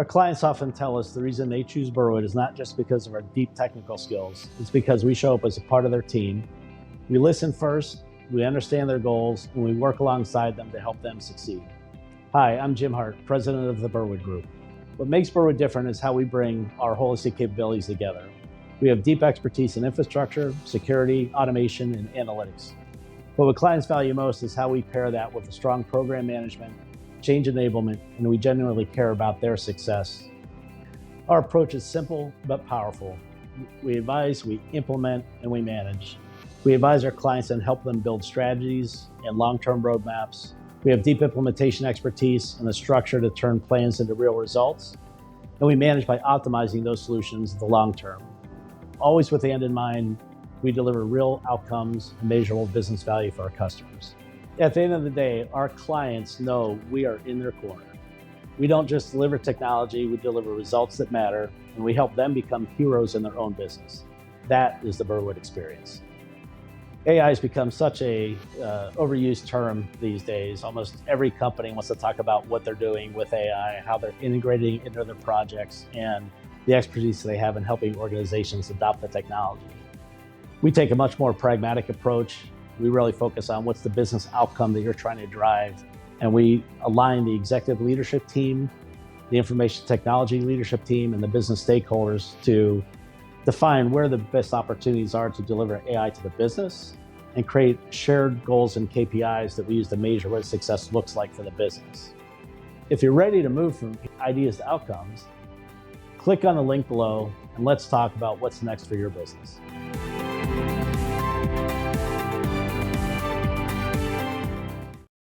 Our clients often tell us the reason they choose Burwood is not just because of our deep technical skills. It's because we show up as a part of their team. We listen first, we understand their goals, and we work alongside them to help them succeed. Hi, I'm Jim Hart, president of the Burwood Group. What makes Burwood different is how we bring our holistic capabilities together. We have deep expertise in infrastructure, security, automation, and analytics. But what clients value most is how we pair that with a strong program management, change enablement, and we genuinely care about their success. Our approach is simple but powerful. We advise, we implement, and we manage. We advise our clients and help them build strategies and long-term roadmaps. We have deep implementation expertise and a structure to turn plans into real results. And we manage by optimizing those solutions in the long term. Always with the end in mind, we deliver real outcomes and measurable business value for our customers. At the end of the day, our clients know we are in their corner. We don't just deliver technology, we deliver results that matter, and we help them become heroes in their own business. That is the Burwood experience. AI has become such a overused term these days. Almost every company wants to talk about what they're doing with AI, how they're integrating it into their projects, and the expertise they have in helping organizations adopt the technology. We take a much more pragmatic approach. We really focus on what's the business outcome that you're trying to drive. And we align the executive leadership team, the information technology leadership team, and the business stakeholders to define where the best opportunities are to deliver AI to the business and create shared goals and KPIs that we use to measure what success looks like for the business. If you're ready to move from ideas to outcomes, click on the link below and let's talk about what's next for your business.